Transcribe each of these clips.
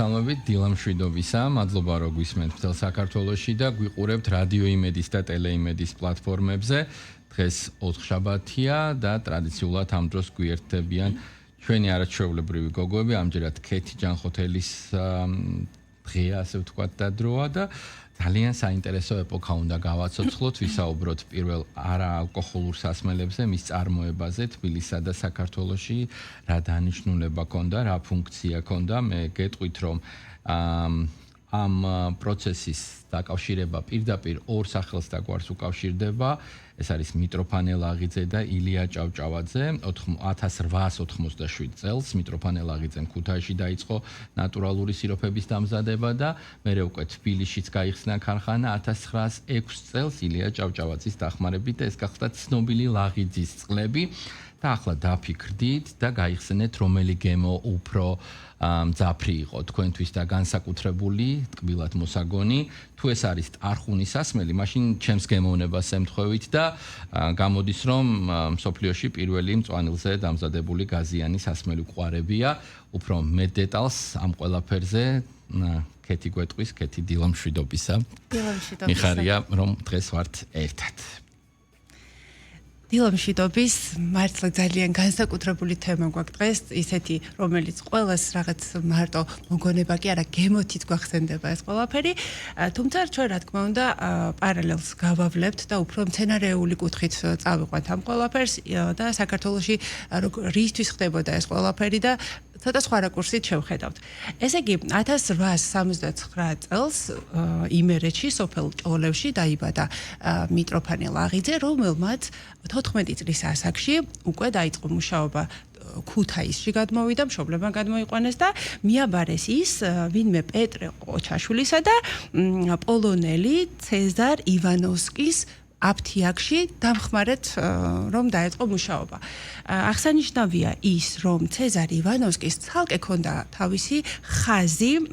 მოგესალმებით დილამშვიდობისა, მადლობა რომ გვისმენთ მთელ საქართველოში და გვიყურებთ რადიო იმედის და ტელეიმედის პლატფორმებზე. დღეს ოთხშაბათია და ტრადიციულად ამ დროს გვიერთდებიან ჩვენი არაჩვეულებრივი გოგოები, ამჯერად ქეთი ჯანხოთელის დღეა, ასე ვთქვათ და დროა და ძალიან საინტერესო ეპოქა უნდა გავაცოცხლოთ, ვისაუბროთ პირველ არაალკოჰოლურ სასმელებზე, მის წარმოებაზე თბილისსა და საქართველოში, რა დანიშნულება ჰქონდა, რა ფუნქცია ჰქონდა. მე გეტყვით, რომ ამ პროცესის დაკავშირება პირდაპირ ორ სახელს და გვარს უკავშირდება. ეს არის მიტროფანე ლაღიძე და ილია ჭავჭავაძე. 1887 წელს მიტროფანე ლაღიძემ ქუთაისში დაიწყო ნატურალური სიროფების დამზადება და მერე უკვე თბილისშიც გაიხსნა ქარხანა 1906 წელს ილია ჭავჭავაძის დახმარებით და ეს გახდა ცნობილი ლაღიძის წყლები. და ახლა დაფიქრდით და გაიხსენეთ რომელი გემო უფრო მძაფრი იყო თქვენთვის და განსაკუთრებული, ტკბილად მოსაგონი. თუ ეს არის ტარხუნის სასმელი, მაშინ ჩემს გემოვნებას ემთხვევით და გამოდის რომ მსოფლიოში პირველი მწვანილზე დამზადებული გაზიანი სასმელი ყვარებია. უფრო მეტ დეტალს ამ ყველაფერზე ქეთი გვეტყვის, ქეთი დილამშვიდობისა. დილამშვიდობისა. მიხარია რომ დღეს ვართ ერთად. დილამშვიდობის, მართლა ძალიან განსაკუთრებული თემა გვაქვს დღეს, ისეთი, რომელიც ყველას რაღაც მარტო მოგონება კი არა, გემოთით გვახსენდება ეს ყველაფერი, თუმცა ჩვენ რა თქმა უნდა პარალელს გავავლებთ და უფრო მცენარეული კუთხით წავიყვანთ ამ ყველაფერს და საქართველოში რისთვის ხდებოდა ეს ყველაფერი და ცოტა სხვა რაკურსით შევხედავთ. ესე იგი 1879 წელს იმერეთში, სოფელ ჭოლევში დაიბადა მიტროფანე ლაღიძე, რომელმაც 14 წლის ასაკში უკვე დაიწყო მუშაობა ქუთაისში გადმოვიდა, მშობლებმა გადმოიყვანეს და მიაბარეს ის ვინმე პეტრე ყოჩაშვილისა და პოლონელი ცეზარ ივანოვსკის აფთიაქში დამხმარეთ რომ დაეწყო მუშაობა. აღსანიშნავია ის, რომ ცეზარ ივანოვსკის ცალკე ჰქონდა თავისი ხაზი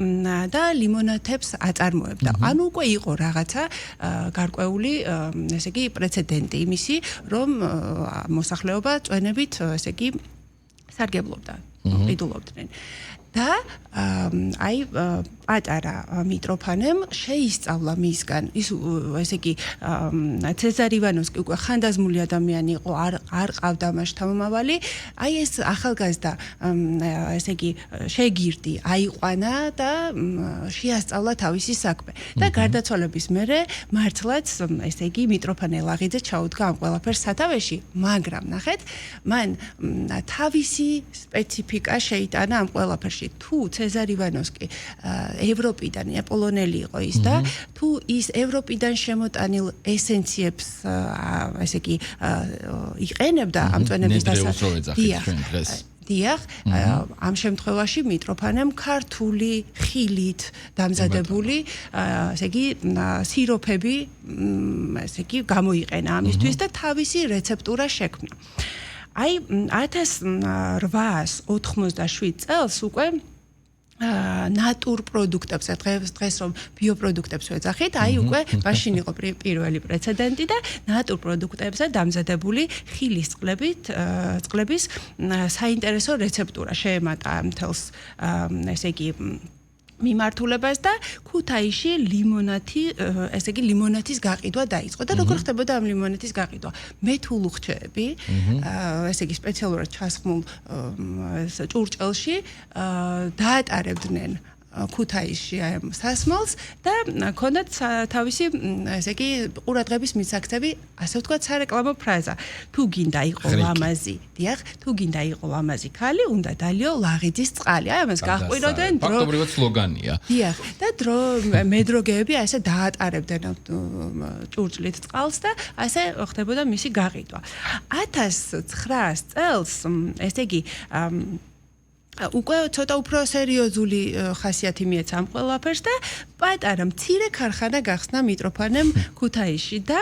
და ლიმონათებს აწარმოებდა. ანუ უკვე იყო რაღაცა გარკვეული, ესე იგი, პრეცედენტი იმისი, რომ მოსახლეობა წვენებით, ესე იგი, სარგებლობდა, ყიდულობდნენ. და აი პატარა მიტროფანემ შეისწავლა მისგან ის ესე იგი ცეზარ ივანოვსკი უკვე ხანდაზმული ადამიანი იყო, არ ყავდა მას შთამომავალი, აი ეს ახალგაზრდა ესე იგი შეგირდი აიყვანა და შეასწავლა თავისი საქმე და გარდაცვალების მერე მართლაც ესე იგი მიტროფანე ლაღიძე ჩაუდგა ამ ყველაფერს სათავეში, მაგრამ ნახეთ, მან თავისი სპეციფიკა შეიტანა ამ ყველაფერში. თუ ცეზარ ივანოვსკი ევროპიდან პოლონელი იყო ის და თუ ის ევროპიდან შემოტანილ ესენციებს ესე იგი იყენებდა ამ წვენების დიახ, ამ შემთხვევაში მიტროფანემ ქართული ხილით დამზადებული, ესე იგი, სიროფები, ესე იგი, გამოიყენა ამისთვის და თავისი რეცეპტურა შექმნა. აი 1887 წელს უკვე ნატურ პროდუქტებს, დღეს რომ ბიოპროდუქტებს ვეძახით, აი უკვე მაშინ იყო პირველი პრეცედენტი და ნატურ პროდუქტებზე დამზადებული ხილის წყლების საინტერესო რეცეპტურა შეემატა მთელს, ესე იგი, მიმართულებას და ქუთაისში ლიმონათი, ესე იგი ლიმონათის გაყიდვა დაიწყო და როგორ ხდებოდა ამ ლიმონათის გაყიდვა? მეთულუხჩეები, ესე იგი სპეციალურად ჩასხმულ ჭურჭელში დაატარებდნენ ქუთაისში ამ სასმელს და ჰქონდათ თავისი, ესე იგი, ყურადღების მისაქცევი, ასე ვთქვათ, სარეკლამო ფრაზა. თუ გინდა იყო ლამაზი, დიახ, თუ გინდა იყო ლამაზი ქალი, უნდა დალიო ლაღიძის წყალი. აი ამას გაჰყვიროდნენ დრო. ფაქტობრივად სლოგანია. დიახ, და მედროგეები ასე დაატარებდნენ ჭურჭლით წყალს და ასე ხდებოდა მისი გაყიდვა. 1900 წელს, ესე იგი, უკვე ცოტა უფრო სერიოზული ხასიათი მიეცა ამ ყველაფერს და პატარა მცირე ქარხანა გახსნა მიტროფანემ ქუთაისში და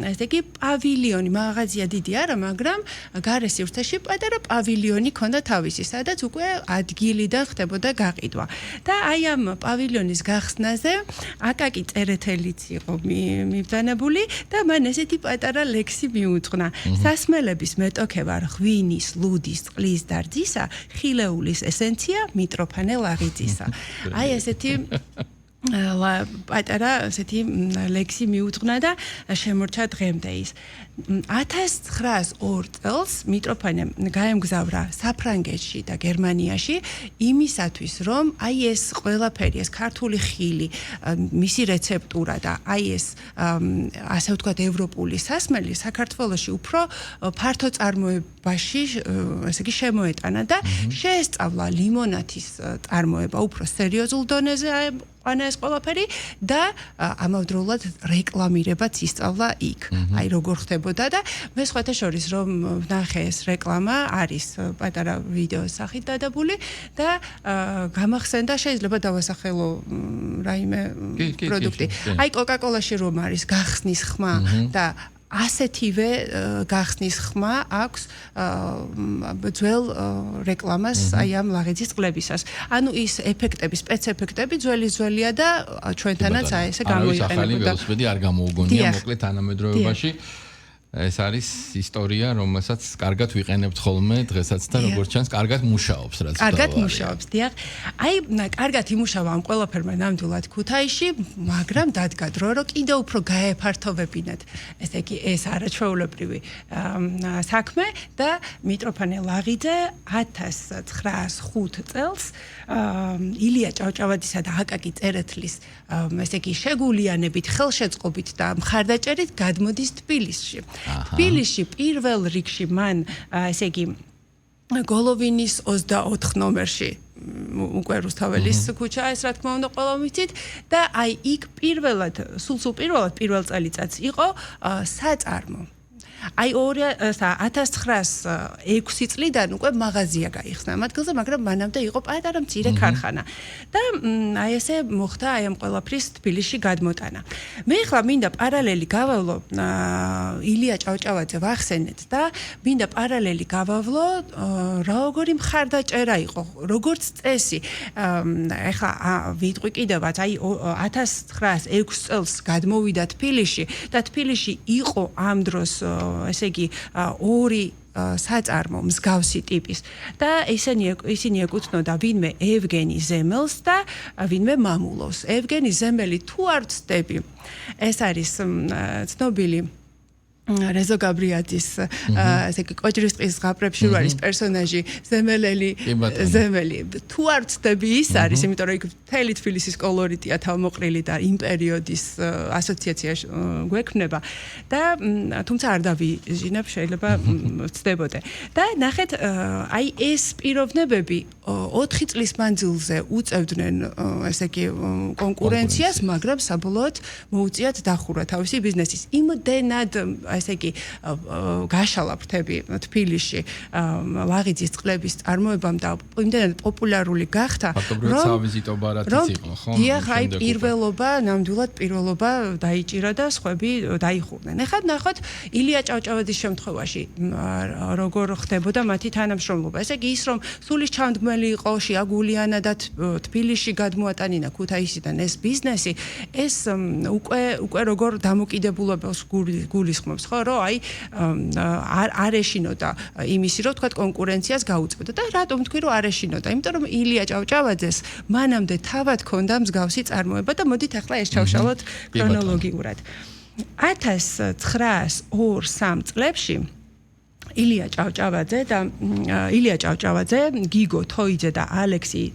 ესე იგი პავილიონი, მაღაზია დიდი არა, მაგრამ გარე სივრცეში პატარა პავილიონი ჰქონდა თავისი, სადაც უკვე ადგილიდან ხდებოდა გაყიდვა. და აი ამ პავილიონის გახსნაზე აკაკი წერეთელიც იყო მიბრძანებული და მან ესეთი პატარა ლექსი მიუძღვნა. სასმელების მეტოქება ღვინის, ლუდის, წყლის და რძისა ხილეული ქართულის ესენცია მიტროფანე ლაღიძისა. აი ესეთი პატარა ესეთი ლექსი მიუძღვნა და შემორჩა დღემდე ის. 1902 წელს მიტროფანემ გაემგზავრა საფრანგეთში და გერმანიაში იმისათვის, რომ აი ეს ყველაფერი, ეს ქართული ხილი, მისი რეცეპტურა და აი ეს ასე ვთქვათ ევროპული სასმელი საქართველოში უფრო ფართო წარმოებაში, ესე იგი შემოეტანა და შეესწავლა ლიმონათის წარმოება უფრო სერიოზულ დონეზე ანა ეს ყველაფერი და ამავდროულად რეკლამირებაც ისწავლა იქ. აი როგორ ხდებოდა და მე სხვათა შორის რომ ვნახე ეს რეკლამა არის პატარა ვიდეოს სახით დადებული და გამახსენდა შეიძლება დავასახელო რაიმე პროდუქტი. აი კოკაკოლაში რომ არის გახსნის ხმა და ასეთივე გახსნის ხმა აქვს ძველ რეკლამას აი ამ ლაღიძის წყლებისას. ანუ ის ეფექტები, სპეცეფექტები ძველია და ჩვენთანაც აი ესე გამოიყენებოდა. ახალი ველოსიპედი არ გამოუგონია მოკლედ თანამედროვეობაში. ეს არის ისტორია, რომელსაც კარგად ვიყენებთ ხოლმე დღესაც და როგორც ჩანს, კარგად მუშაობს, რაც კარგად მუშაობს, დიახ. აი, კარგად იმუშავა ამ ყველაფერმა ნამდვილად ქუთაისში, მაგრამ დადგა დრო, რომ კიდევ უფრო გაეფართოვებინათ, ესე იგი, ეს არაჩვეულებრივი საქმე და მიტროფანე ლაღიძე 1905 წელს ილია ჭავჭავადისა და აკაკი წერეთლის, ესე იგი, შეგულიანებით, ხელშეწყობით და მხარდაჭერით გადმოდის თბილისში. თბილისში პირველ რიგში მან ესე იგი გოლოვინის 24 ნომერში უკვე რუსთაველის ქუჩა ეს რა თქმა უნდა ყველა ვიცით და აი იქ პირველად სულ პირველ წელიწადს იყო საწარმო. აი 1906 წლიდან უკვე მაღაზია გაიხსნა ამ ადგილზე, მაგრამ მანამდე იყო პატარა მცირე ქარხანა. და აი ესე მოხდა აი ამ ყველაფრის თბილისში გადმოტანა. მე ხლა მინდა პარალელი გავავლო ილია ჭავჭავაძე ვახსენეთ და მინდა პარალელი გავავლო როგორი მხარდაჭერა იყო, როგორც წესი. ეხლა ვიტყვი კიდევაც აი 1906 წელს გადმოვიდა თბილისში და თბილისში იყო ამ დროს ესე იგი ორი საწარმო მსგავსი ტიპის და ისინი ეკუთვნოდა ვინმე ევგენი ზემელს და ვინმე მამულოვს. ევგენი ზემელი თუ არ ვწდები, ეს არის ცნობილი რეზო გაბრიაძის ესე იგი კოჭრისწყლის ზღაპრებში არის პერსონაჟი ზემელი თუ არ ვწდები ის არის, იმიტომ რომ იქ მთელი თბილისის კოლორიტია თავმოყრილი და იმ პერიოდის ასოციაცია გვექმნება და თუმცა არ დავიჟინებ, შეიძლება ვწდებოდე. და ნახეთ, აი ეს პიროვნებები 4 წლის მანძილზე უწევდნენ ესე იგი კონკურენციას, მაგრამ საბოლოოდ მოუწიათ დახურვა თავისი ბიზნესის. იმდენად ესე იგი გაშალა ფრთები თბილისში ლაღიძის წყლების წარმოებამ და იმდენად პოპულარული გახდა, რომ სავიზიტო ბარათიც იყო, ხო? დიახ, აი ნამდვილად პირველობა დაიჭირა და სხვები დაიხურნენ. ეხლა ნახოთ ილია ჭავჭავაძის შემთხვევაში როგორ ხდებოდა მათი თანამშრომლობა. ესე იგი ის რომ სულის ჩამდგმელი იყო შეაგულიანა და თბილისში გადმოატანინა ქუთაისიდან ეს ბიზნესი, ეს უკვე როგორ დამოკიდებულებას გულისხმობს. ხო რომ აი არ ეშინოდა იმისი რომ თქვა კონკურენციას გაუწევდა და რატომ თქვი რომ არ ეშინოდა? იმიტომ რომ ილია ჭავჭავაძეს მანამდე თავად ჰქონდა მსგავსი წარმოება და მოდით ახლა ეს ჩავშალოთ ქრონოლოგიურად. 1902-3 წლებში ილია ჭავჭავაძე, გიგო თოიძე და ალექსი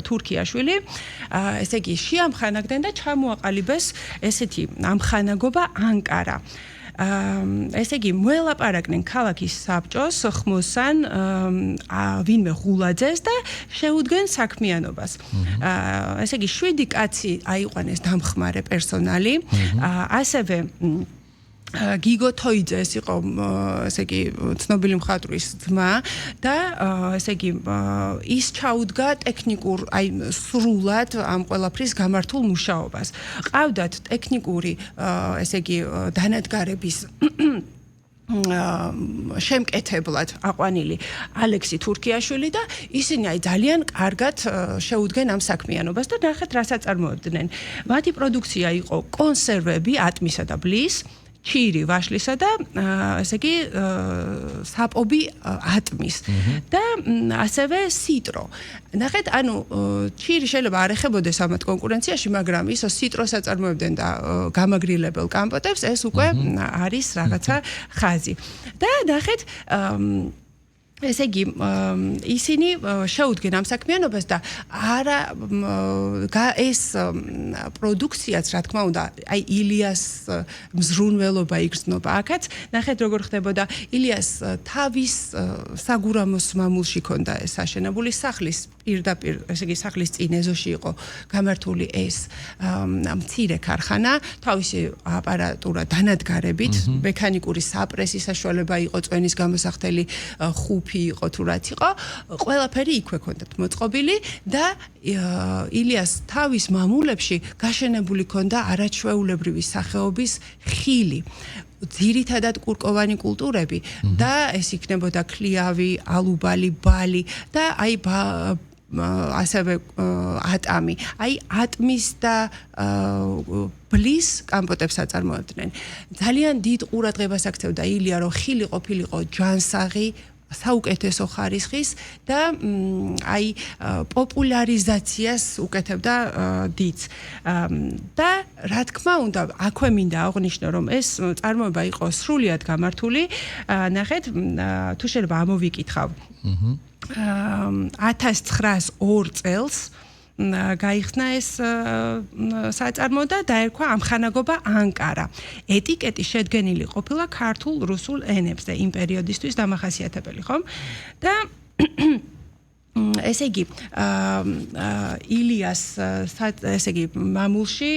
თურქიაშვილი ესე იგი შეამხანაგდნენ და ჩამოაყალიბეს ესეთი ამხანაგობა ანკარა. ესე იგი მოელაპარაკნენ ქალაქის საბჭოს ხმოსან ვინმე ღულაძეს და შეუდგენ საქმიანობას. ესე იგი 7 კაცი აიყვანეს დამხმარე პერსონალი, ასევე გიგო თოიძე ეს იყო ესე იგი ცნობილი მხატვრის ძმა და ესე იგი ის ჩაუდგა ტექნიკურ აი სრულად ამ ყველაფრის გამართულ მუშაობას. ყავდათ ტექნიკური ესე იგი დანადგარების შემკეთებლად აყვანილი ალექსი თურქიაშვილი და ისინი აი ძალიან კარგად შეუდგენ ამ საქმიანობას და ნახეთ რა საწარმოებდნენ. მათი პროდუქცია იყო კონსერვები ატმისა და ბლის, ჩირი ვაშლისა და ესე იგი საპობი ატმის და ასევე სიტრო. ნახეთ, ანუ ჩირი შეიძლება არ ეხებოდეს ამათ კონკურენციაში, მაგრამ ისო სიტროს აწარმოებდნენ და გამაგრილებელ კამპოტებს, ეს უკვე არის რაღაცა ხაზი. და ნახეთ, ესე იგი ისინი შეუდგენ ამ საქმიანობას და არა ეს პროდუქციაც რა თქმა უნდა აი ილიას მზრუნველობა იგრძნობა აქაც ნახეთ როგორ ხდებოდა ილიას თავის საგურამოს მამულში ქონდა ეს აშენებული სახლის პირდაპირ ესე იგი სახლის წინ ეზოში იყო გამართული ეს მცირე ქარხანა თავისი აპარატურა დანადგარებით მექანიკური საპრესის საშუალება იყო წვენის გამოსახდელი ხუფი იყო თუ რაც იყო ყველაფერი იქვე ქონდათ მოწყობილი და ილიას თავის მამულებში გაშენებული ქონდა არაჩვეულებრივი სახეობის ხილი ძირითადად კურკოვანი კულტურები და ეს იქნებოდა ქლიავი, ალუბალი, ბალი და აი ასევე ატამი. აი ატმის და ბლის კამპოტებს აწარმოებდნენ. ძალიან დიდ ყურადღებას აქცევდა ილია, რომ ხილი ყოფილიყო ჯანსაღი საუკეთესო ხარისხის და აი პოპულარიზაციას უკეთებდა დიდს. და რა თქმა უნდა, აქვე მინდა აღვნიშნო, რომ ეს წარმოება იყო სრულიად გამართული. ნახეთ, თუ შეიძლება ამოვიკითხავ. 1902 წელს გაიხსნა ეს საწარმო და დაერქვა ამხანაგობა ანკარა. ეტიკეტი შედგენილი ყოფილა ქართულ, რუსულ ენებზე იმ პერიოდისთვის დამახასიათებელი, ხომ? და ესე იგი ილიას ესე იგი მამულში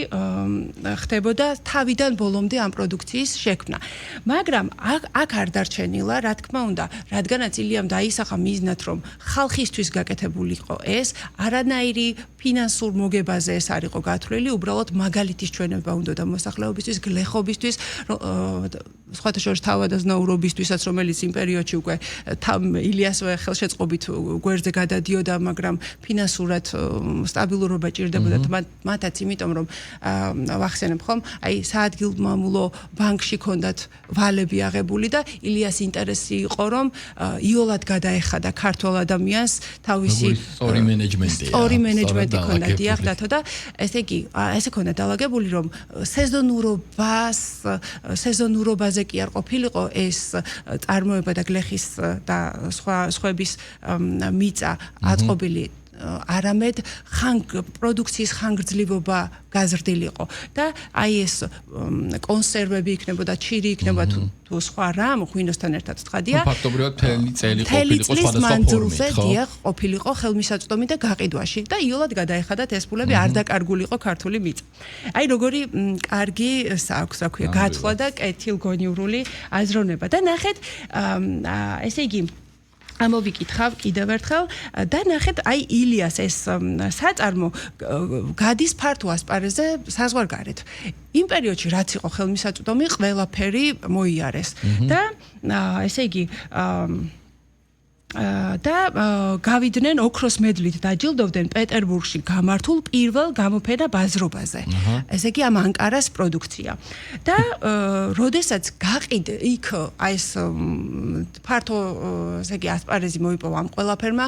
ხდებოდა თავიდან ბოლომდე ამ პროდუქციის შექმნა. მაგრამ აქ არ დარჩენილა, რა თქმა უნდა, რადგანაც ილიამ დაისახა მიზნად, რომ ხალხისთვის გაკეთებულიყო ეს, არანაირი ფინანსურ მოგებაზე ეს არ იყო გათვლილი, უბრალოდ მაგალითის ჩვენება უნდა მოსახლეობისთვის, გლეხობისთვის, სხვათა შორის თავადაზნაურობისთვისაც, რომელიც იმ პერიოდში უკვე ილიასვე ხელშეწყობით გვერდზე გადადიოდა, მაგრამ ფინანსურად სტაბილურობა ჭირდებოდა მათაც, იმიტომ რომ ვახსენებ ხომ, აი საადგილმამულო ბანკში ქონდათ ვალები აღებული და ილიას ინტერესი იყო, რომ იოლად გადაეხადა ქართულ ადამიანს თავისი სწორი მენეჯმენტი ქონდა დიახ დათო და ესე იგი ესე ქონდა დალაგებული, რომ სეზონურობაზე კი არ ყოფილიყო ეს წარმოება და გლეხის და სხვების მიწა აწყობილი არამედ პროდუქციის ხანგრძლივობა გაზრდილიყო და აი ეს კონსერვები იქნებოდა, ჩირი იქნება თუ სხვა რამ ღვინოსთან ერთად ცხადია. ფაქტობრივად მთელი წელი ყოფილიყო სხვადასხვა ფორმით, ხო? დიახ, ყოფილიყო ხელმისაწვდომი და გაყიდვაში და იოლად გადაეხადათ ეს ფულები, არ დაკარგულიყო ქართული მიწა. აი როგორი კარგი აქვს, რა ქვია, გათვლა და კეთილგონივრული აზროვნება და ნახეთ, ესე იგი ამოვიკითხავ კიდევ ერთხელ და ნახეთ აი ილიას ეს საწარმო გადის ფართო ასპარეზზე საზღვარგარეთ. იმ პერიოდში რაც იყო ხელმისაწვდომი, ყველაფერი მოიარეს და ესე იგი და გავიდნენ ოქროს მედლით დაჯილდოვდნენ პეტერბურგში გამართულ პირველ გამოფენა ბაზრობაზე. ესე იგი ამ ანკარას პროდუქცია. და როდესაც გაყიდე იქ აი ეს ფართო ესე იგი ასპარეზი მოიპოვა ამ ყველაფერმა,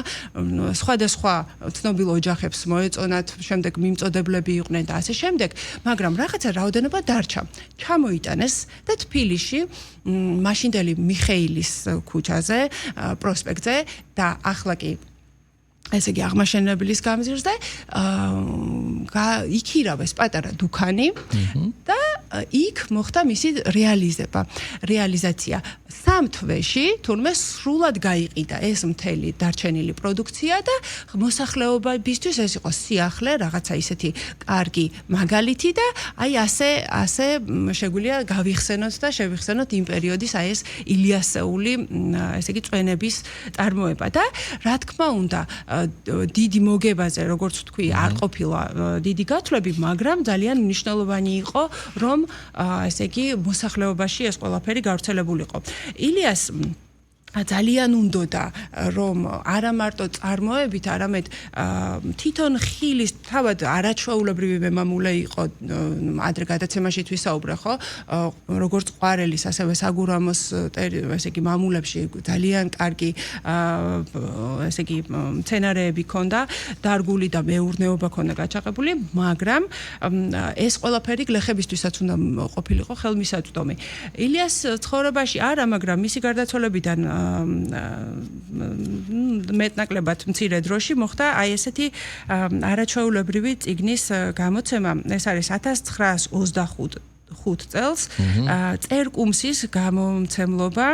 სხვადასხვა ცნობილ ოჯახებს მოეწონათ, შემდეგ მიმწოდებლები იყვნენ და ასე შემდეგ, მაგრამ რაღაცა რაოდენობა დარჩა. ჩამოიტანეს და თბილისში მაშინდელი მიხეილის ქუჩაზე, პროსპექტზე და ახლა კი ესე იგი აღმაშენებლის გამზირზე იქირავეს პატარა დუქანი და იქ მოხდა მისი რეალიზაცია. 3 თვეში თურმე სრულად გაიყიდა ეს მთელი დარჩენილი პროდუქცია და მოსახლეობისთვის ეს იყო სიახლე, რაღაცა ისეთი კარგი მაგალითი და აი ასე შეგვიძლია გავიხსენოთ და შევიხსენოთ იმ პერიოდის აი ეს ილიასეული ესე იგი წვენების წარმოება და რა თქმა უნდა დიდი მოგებაზე, როგორც თქვი, არ ყოფილა დიდი გათვლები, მაგრამ ძალიან მნიშვნელოვანი იყო, რომ ესე იგი მოსახლეობაში ეს ყველაფერი გავრცელებულიყო. ილიას ძალიან უნდოდა რომ არა მარტო წარმოებით, არამედ თვითონ ხილის თავად არაჩვეულებრივი მემამულე იყო ადრე გადაცემაში ვისაუბრე, ხო? როგორც ყვარელის, ასევე საგურამოს ესე იგი მამულებში ძალიან კარგი ესე იგი სცენარეები ქონდა, დარგული და მეურნეობა ქონდა გაჩაღებული, მაგრამ ეს ყველაფერი გლეხებისთვისაც უნდა ყოფილიყო ხელმისაწვდომი. ილიას ცხოვრებაში არა, მაგრამ მისი გარდაცვალებიდან მეტნაკლებად მცირე დროში მოხდა აი ესეთი არაჩვეულებრივი წიგნის გამოცემა. ეს არის 1925 წელს წერკუმსის გამომცემლობა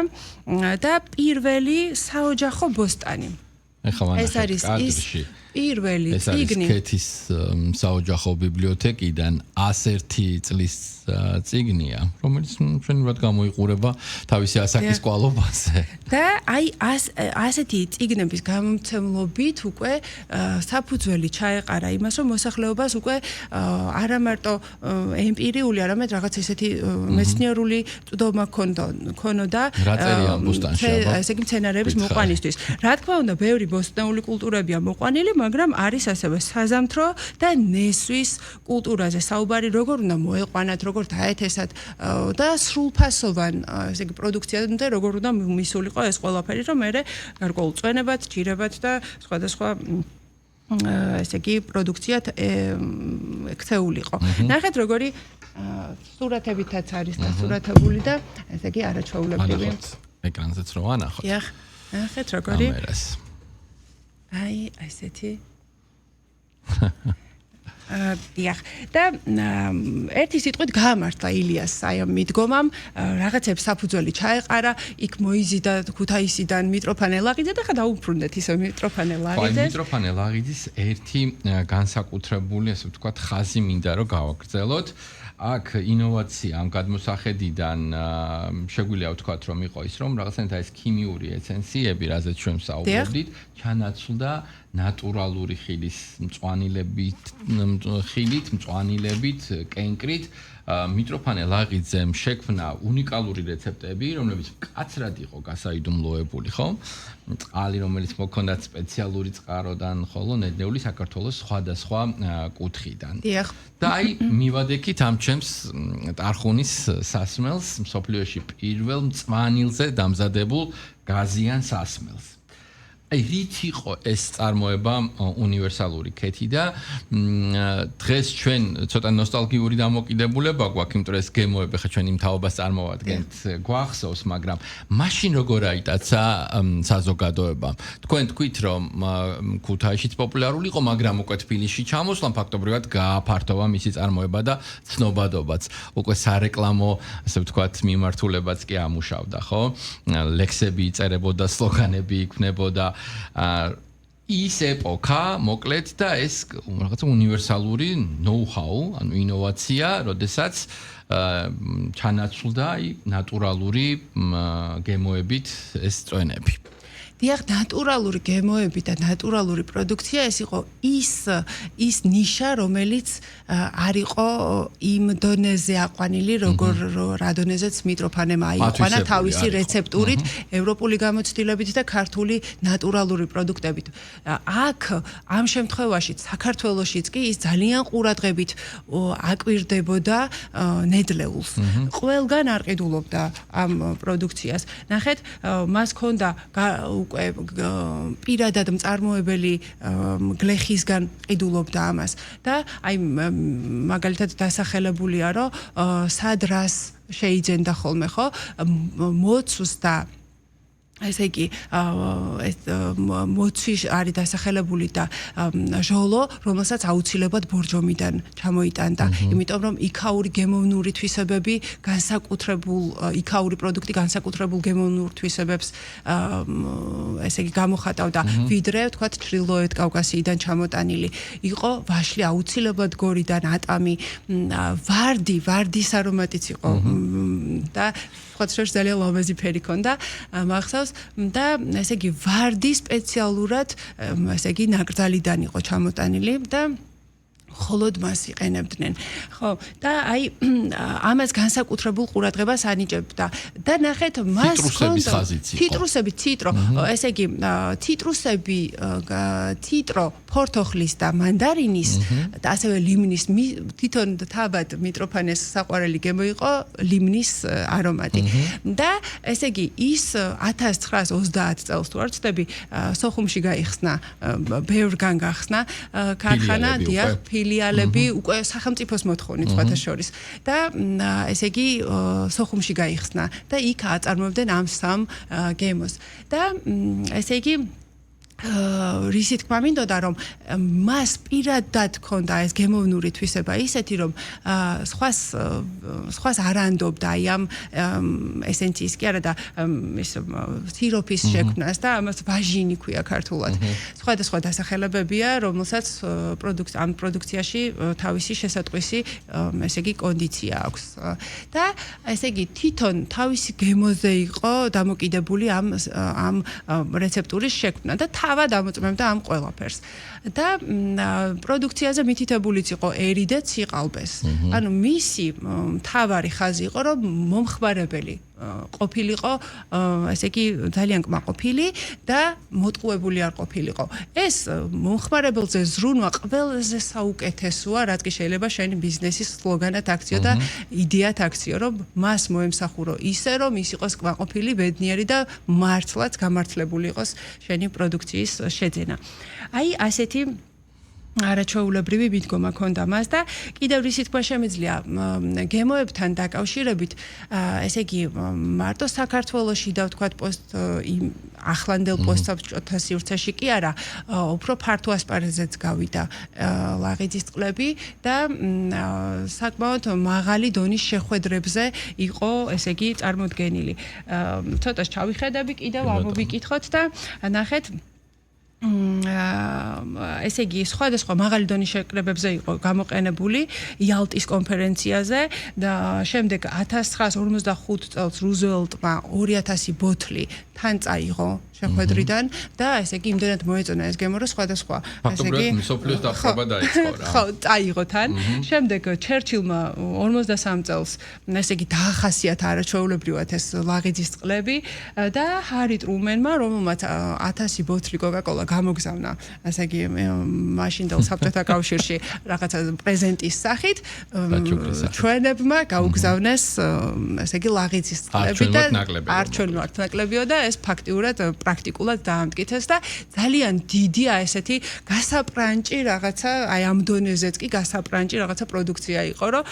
და პირველი საოჯახო ბოსტანი. ეს არის ის პირველი წიგნი. ეს არის ქეთის საოჯახო ბიბლიოთეკიდან 101 წლის წიგნია, რომელიც ჩვენურად გამოიყურება თავისი ასაკის კვალობაზე. და აი ასეთი წიგნების გამომცემლობით უკვე საფუძველი ჩაეყარა იმას, რომ მოსახლეობას უკვე არა მარტო ემპირიული, არამედ რაღაც ესეთი მეცნიერული წვდომა ქონოდა ესე იგი მცენარეების მოყვანისთვის. რა თქმა უნდა, ბევრი ბოსტნეული კულტურებია მოყვანილი, მაგრამ არის ასევე საზამთრო და ნესვის კულტურაზე საუბარი, როგორ უნდა მოეყვანათ, როგორ დაეთესათ და სრულფასოვან ესე იგი პროდუქციამდე როგორ უნდა მისულიყო ეს ყველაფერი, რომ მე გარკვეულ წვენებად, ჯირებად და სხვადასხვა ესე იგი პროდუქციად ქცეულიყო. ნახეთ როგორი სურათებითაც არის დასურათებული და ესე იგი არაჩვეულებრივი. ეკრანზეც რო ანახოთ. დიახ. ნახეთ როგორი. აი ესეთი დიახ. და ერთი სიტყვით გაამართლა ილიას აი ამ მიდგომამ, რაღაცებს საფუძველი ჩაეყარა, იქ მოიზიდა ქუთაისიდან მიტროფანე ლაღიძე და ხა დაუბრუნდეთ ისე მიტროფანე ლაღიძეს. მიტროფანე ლაღიძის ერთი განსაკუთრებული, ასე ვთქვათ, ხაზი მინდა რომ გავაგრძელოთ. აქ ინოვაცია ამ გადმოსახედიდან შეგვიძლია ვთქვათ, რომ იყო ის, რომ რაღაცნაირად ეს ქიმიური ეცენციები, რაზეც ჩვენ საუბრობდით, ჩანაცვლდა ნატურალური ხილის მწვანილებით, კენკრით. მიტროფანე ლაღიძემ შექმნა უნიკალური რეცეპტები, რომლებიც მკაცრად იყო გასაიდუმლოებული, ხო? წყალი, რომელიც მოქონდათ სპეციალური წყაროდან, ხოლო ნედნეული საქართველოს სხვადასხვა კუთხიდან. დიახ. და აი მივადექით ამ ჩემს ტარხუნის სასმელს, მსოფლიოში პირველ მწვანილზე დამზადებულ გაზიან სასმელს. აი რით იყო ეს წარმოება უნივერსალური ქეთი და დღეს ჩვენ ცოტა ნოსტალგიური დამოკიდებულება გვაქვს, იმიტომ რომ ეს გემოები ხა ჩვენ იმ თაობას წარმოვადგენთ გვახსოვს, მაგრამ მაშინ როგორ აიტაცა საზოგადოებამ. თქვენ თქვით რომ ქუთაისშიც პოპულარული იყო, მაგრამ უკვე თბილისში ჩამოსვლამ ფაქტობრივად გააფართოვა მისი წარმოება და ცნობადობაც. უკვე სარეკლამო, ასე ვთქვათ, მიმართულებაც კი ამუშავდა, ხო? ლექსები იწერებოდა, სლოგანები იქმნებოდა. ის ეპოქა მოკლედ და ეს რაღაცა უნივერსალური ნოუ-ჰაუ, ანუ ინოვაცია, როდესაც ჩანაცვლდა ნატურალური გემოებით ეს წვენები. დიახ, ნატურალური გემოები და ნატურალური პროდუქცია ეს იყო ის ნიშა, რომელიც არ იყო იმ დონეზე აყვანილი, როგორ რა დონეზეც მიტროფანემ აიყვანა თავისი რეცეპტურით, ევროპული გამოცდილებით და ქართული ნატურალური პროდუქტებით. აქ ამ შემთხვევაში საქართველოშიც კი ის ძალიან ყურადღებით აკვირდებოდა ნედლეულს. ყველგან არყიდულობდა ამ პროდუქციას. ნახეთ, მას ჰქონდა უკვე პირადად მწარმოებელი გლეხისგან ყიდულობდა ამას და აი მაგალითად დასახელებულია, რომ სად რას შეიძენდა ხოლმე, ხო? მოცვს და ესე იგი ეს მოცვი არის დასახელებული და ჟოლო, რომელსაც აუცილებლად ბორჯომიდან ჩამოიტანდა, იმიტომ რომ იქაური გემოვნური თვისებები იქაური პროდუქტი განსაკუთრებულ გემოვნურ თვისებებს ესე იგი გამოხატავდა, ვიდრე თქვათ ჩრდილოეთ კავკასიიდან ჩამოტანილი იყო ვაშლი აუცილებლად გორიდან, ატამი, ვარდის არომატიც იყო და სხვა შორის ძალიან ლამაზი ფერი ქონდა, მახსოვს და ესე იგი ვარდი სპეციალურად ესე იგი ნაკრძალიდან იყო ჩამოტანილი და холод მას იყენებდნენ. ხო, და აი ამას განსაკუთრებულ ყურადღებას ანიჭებდა. და ნახეთ, მას ჰქონდა ციტრუსები, ციტრო, ესე იგი, ციტრუსები, ციტრო, ფორთოხლის და მანდარინის და ასევე ლიმინის თვითონ თავად მიტროფანეს საყვარელი გემო იყო ლიმინის არომატი. და ესე იგი, ის 1930 წელს თუ არ ვცდები, სოხუმში გაიხსნა, ბევრგან გახსნა ქარხანა, დიახ, ფილიალები უკვე სახელმწიფოს მოთხოვნით სხვათა შორის და ესე იგი სოხუმში გაიხსნა და იქ აწარმოებდნენ ამ სამ გემოს და ესე იგი რისი თქმა მინდოდა რომ მას პირადად ჰქონდა ეს გემოვნური თვისება ისეთი რომ სხვას არ ანდობდა აი ამ ესენციის კი არა და ეს სიროფის შექმნას და ამას ვაჟინი ქვია ქართულად. სხვადასხვა დასახელებებია რომელსაც ამ პროდუქციაში თავისი შესატყვისი ესე იგი კონდიცია აქვს. და ესე იგი თვითონ თავისი გემოზე იყო დამოკიდებული ამ რეცეპტურის შექმნა და თავად ამოწმებდა ამ ყველაფერს. და პროდუქციაზე მითითებულიც იყო ერი და ციყალბეს. ანუ მისი მთავარი ხაზი იყო რომ მომხმარებელი ყოფილიყო, ესე იგი ძალიან კმაყოფილი და მოტყუებული არ ყოფილიყო. ეს მომხმარებელზე ზრუნვა ყველაზე საუკეთესოა, რაც კი შეიძლება შენი ბიზნესის სლოგანად აქციო და იდეად აქციო, რომ მას მოემსახურო ისე, რომ ის იყოს კმაყოფილი, ბედნიერი და მართლაც გამართლებული იყოს შენი პროდუქციის შეძენა. აი ასეთი არაჩვეულებრივი მიდგომა ჰქონდა მას და კიდევ რისი თქვა შემიძლია გემოებთან დაკავშირებით, ესე იგი მარტო საქართველოში და ვთქვათ ახლანდელ პოსტსაბჭოთა სივრცეში კი არა, უფრო ფართო ასპარეზეც გავიდა ლაღიძის წყლები და საკმაოდ მაღალი დონის შეხვედრებზე იყო, ესე იგი წარმოდგენილი. ცოტას ჩავიხედები კიდევ ამოვიკითხოთ და ნახეთ ესე იგი სხვადასხვა მაღალი დონის შეკრებებზე იყო გამოყენებული იალტის კონფერენციაზე და შემდეგ 1955 წელს რუზველტმა 2000 ბოთლი თან წაიღო შეხვედრიდან და ესე იგი იმდენად მოეწონა ეს გემო რომ სხვადასხვა ესე იგი მსოფლიოს დახრობა დაიწყო რა. ხო, წაიღო თან. შემდეგ ჩერჩილმა 53 წელს ესე იგი დაახასიათა არაჩვეულებრივად ეს ლაღიძის წყლები და ჰარი ტრუმენმა რომელმაც 1000 ბოთლი კოკა-კოლა გამოგზავნა, ასე იგი მაშინდელ საბჭოთა კავშირში რაღაცა პრეზენტის სახით ჩვენებმა გაუგზავნეს ასე იგი ლაღიძის წყლები და არჩევნივართ ნაკლებიო და ეს ფაქტიურად პრაქტიკულად დაამტკიცეს და ძალიან დიდია ესეთი გასაპრანჭი რაღაცა აი ამ დონეზეც კი გასაპრანჭი რაღაცა პროდუქცია იყო რომ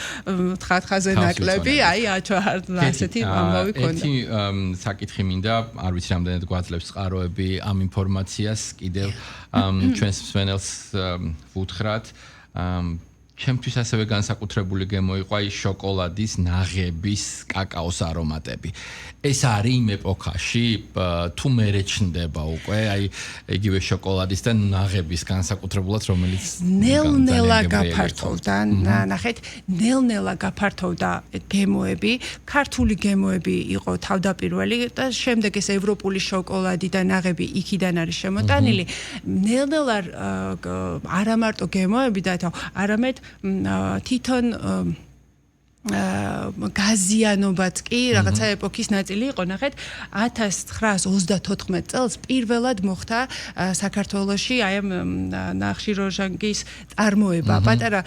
თხათხაზე ნაკლები აი ასეთი ამბავი ქონდა. ერთი საკითხი მინდა, არ ვიცი რამდენად გვაძლევს წყაროები ამ ინფორმაციას კიდევ ჩვენს მსმენელს ვუთხრათ ჩემთვის ასევე განსაკუთრებული გემო იყო აი შოკოლადის ნაღების კაკაოს არომატები. ეს არის იმ ეპოქაში თუ მერე ჩნდება უკვე აი იგივე შოკოლადის და ნაღების განსაკუთრებულად რომელიც ნელ-ნელა გაფართოვდა. ნახეთ, ნელ-ნელა გაფართოვდა გემოები, ქართული გემოები იყო თავდაპირველი და შემდეგ ეს ევროპული შოკოლადი და ნაღები იქიდან არის შემოტანილი. ნელ-ნელა არა მარტო გემოები და არამედ თვითონ გაზიანობაც კი რაღაცა ეპოქის ნაწილი იყო. ნახეთ 1934 წელს პირველად მოხდა საქართველოში აი ამ ნახშირორჟანგის წარმოება. პატარა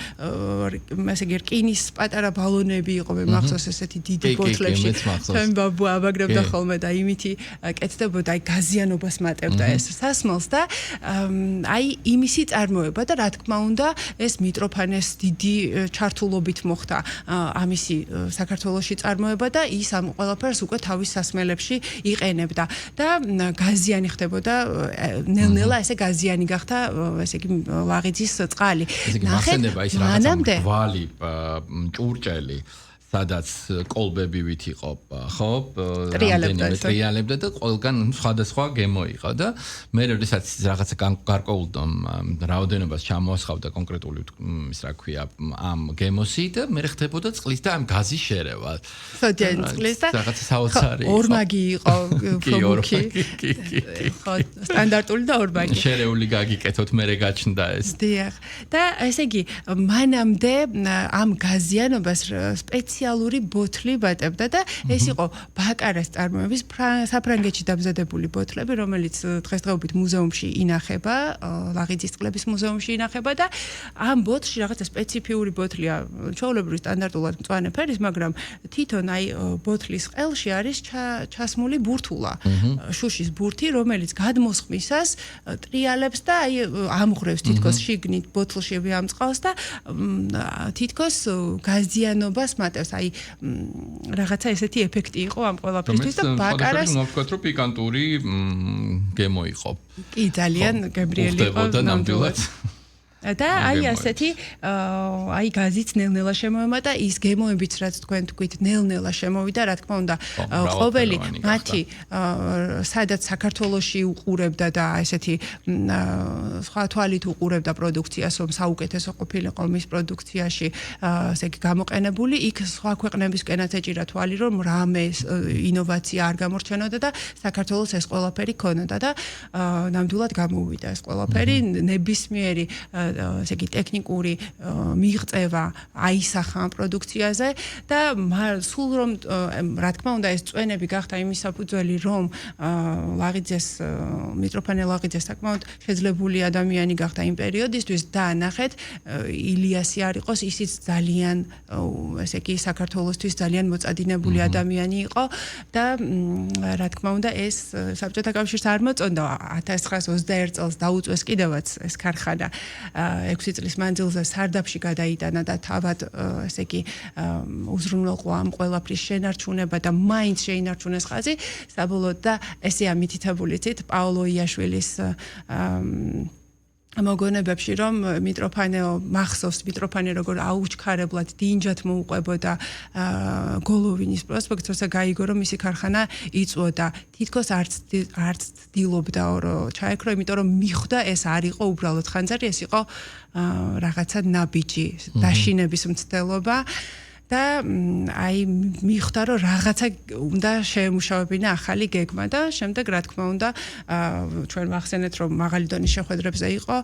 ესე იგი რკინის პატარა ბალონები იყო მე მახსოვს ესეთი დიდი ბოთლებში. ჩემ ბაბუ აბაგრებდა ხოლმე და იმითი კეთდებოდა აი გაზიანობას მატებდა ეს სასმელს და აი იმისი წარმოება და რა თქმა უნდა ეს მიტროფანეს დიდი ჩართულობით მოხდა მისი საქართველოში წარმოება და ის ამ ყველაფერს უკვე თავის სასმელებში იყენებდა და გაზიანი ხდებოდა ნელ-ნელა ესე გაზიანი გახდა ესე იგი ლაღიძის წყალი. ნახეთ, ის რაღაცა მრგვალი ჭურჭელი სადაც კოლბებივით იყო, ხო? ტრიალებდა და ყველგან სხვადასხვა გემო იყო და მე როდესაც რაღაცა გარკვეულ რაოდენობას ჩამოასხავდა კონკრეტული ის რა ქვია ამ გემოსი და მე ხდებოდა წყლის და ამ გაზის შერევა. სოდიანი წყლის და რაღაცა საოცარი იყო. ორმაგი იყო პროდუქტი. ხო, სტანდარტული და ორმაგი. შერეული გაგიკეთოთ, მე გაჩნდა ეს. დიახ. და ესე იგი, მანამდე ამ გაზიანობას სპეციალური ბოთლი ბატებდა და ეს იყო ბაკარას წარმოების საფრანგეთში დამზადებული ბოთლები, რომელიც დღესდღეობით მუზეუმში ინახება, ლაღიძის წყლების მუზეუმში ინახება და ამ ბოთლში რაღაცა სპეციფიური ბოთლია, ჩვეულებრივი სტანდარტულად მწვანე ფერის, მაგრამ თვითონ აი ბოთლის ყელში არის ჩასმული ბურთულა, შუშის ბურთი, რომელიც გადმოსხმისას ტრიალებს და აი ამღვრევს თითქოს შიგნით ბოთლში ამ წყალს და თითქოს გაზიანობას მატებს. აი რაღაცა ესეთი ეფექტი იყო ამ ყველაფრისთვის და ბაკარას მოვკვეთ რომ პიკანტური გემო იყო. კი, ძალიან გემრიელი იყო ნამდვილად. და აი ასეთი აი გაზიც ნელ-ნელა შემოემატა ის გემოებიც რაც თქვენ თქვით ნელ-ნელა შემოვიდა რა თქმა უნდა ყოველი მათი სადაც საქართველოში უყურებდა და ესეთი სხვა თვალით უყურებდა პროდუქციას რომ საუკეთესო ყოფილიყო მის პროდუქციაში ესე იგი გამოყენებული იქ სხვა ქვეყნებისკენაც ეჭირა თვალი რომ რამე ინოვაცია არ გამორჩენოდა და საქართველოს ეს ყველაფერი ქონოდა და ნამდვილად გამოვიდა ეს ყველაფერი ნებისმიერი ესე იგი ტექნიკური მიღწევა აისახა ამ პროდუქციაზე და სულ რომ რა თქმა უნდა ეს წვენები გახდა იმის საფუძველი რომ ლაღიძეს მიტროფანე ლაღიძეს საკმაოდ შეძლებული ადამიანი გახდა იმ პერიოდისთვის და ნახეთ ილიასი არ იყოს ისიც ძალიან ესე იგი საქართველოსთვის ძალიან მოწადინებული ადამიანი იყო და რა თქმა უნდა ეს საბჭოთა კავშირს არ მოწონდა 1921 წელს დაუწვეს კიდევაც ეს ქარხანა 6 წლის მანძილზე სარდაფში გადაიტანა და თავად ესე იგი უზრუნველყო ამ ყველაფრის შენარჩუნება და მაინც შეინარჩუნეს ხაზი საბოლოოდ და ესეა მითითებულიცით პაოლო იაშვილის მოგონებებში რომ მიტროფანეო მახსოვს მიტროფანე როგორ აუჩქარებლად დინჯად მოუყვებოდა გოლოვინის პროსპექტს როცა გაიგო რომ მისი ქარხანა იწვოდა თითქოს არც ცდილობდაო რომ ჩაეკრო იმიტომ რომ მიხვდა ეს არ იყო უბრალოდ ხანძარი ეს იყო რაღაცა ნაბიჯი დაშინების მცდელობა და აი მიხვდა რომ რაღაცა უნდა შეემუშავებინა ახალი გეგმა და შემდეგ რა თქმა უნდა ჩვენ ვახსენეთ რომ მაღალი დონის შეხვედრებზე იყო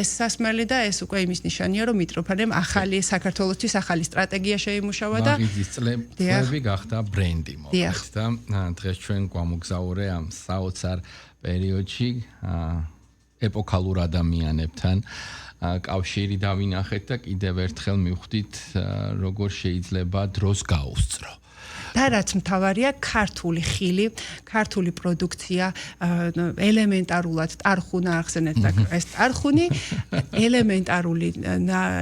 ეს სასმელი და ეს უკვე იმის ნიშანია რომ მიტროფანემ ახალი საქართველოსთვის ახალი სტრატეგია შეიმუშავა და ლაღიძის წლები გახდა ბრენდი მოკლედ და დღეს ჩვენ გვამოგზაურე ამ საოცარ პერიოდში ეპოქალურ ადამიანებთან კავშირი დავინახეთ და კიდევ ერთხელ მივხვდით როგორ შეიძლება დროს გაუსწრო. და რაც მთავარია ქართული ხილი, ქართული პროდუქცია, ელემენტარულად ტარხუნა ახსენეთ და ეს ტარხუნი ელემენტარული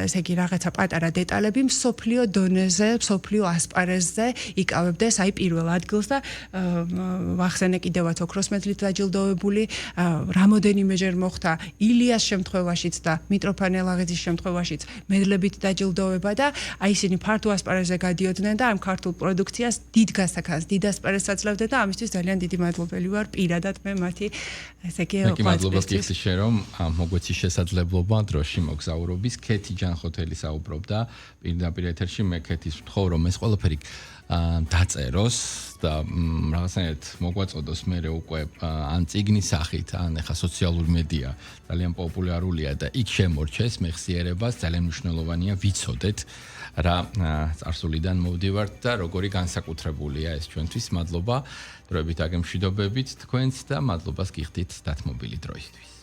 ესე იგი რაღაცა პატარა დეტალები მსოფლიო დონეზე, მსოფლიო ასპარეზზე იკავებდეს აი პირველ ადგილს და ვახსენე კიდევაც ოქროს მედლით დაჯილდოვებული, რამოდენიმეჯერ მოხდა ილიას შემთხვევაშიც და მიტროფანე ლაღიძის შემთხვევაშიც მედლებით დაჯილდოვება და აი ისინი ფართო ასპარეზზე გადიოდნენ და ამ ქართულ პროდუქციას დიდ გასახანს, დიდ ასპარეზს აძლევდა და ამისთვის ძალიან დიდი მადლობელი ვარ პირადად მე მათი ესე იგი მადლობა გიხდი შენ რომ მოგვეცი შესაძლებლობა დროში მოგზაურობის ქეთი ჯანხოთელი საუბრობდა პირდაპირ ეთერში მე ქეთის ვთხოვ რომ ეს ყველაფერი დაწეროს და რაღაცნაირად მოგვაწოდოს მე უკვე ან წიგნის სახით ან ეხა სოციალური მედია ძალიან პოპულარულია და იქ შემორჩეს მეხსიერებას ძალიან მნიშვნელოვანია ვიცოდეთ რა წარსულიდან მოვდივართ და როგორი განსაკუთრებულია ეს ჩვენთვის მადლობა დროებით აგემშვიდობებით თქვენს და მადლობას გიხდით დათმობილი დროისთვის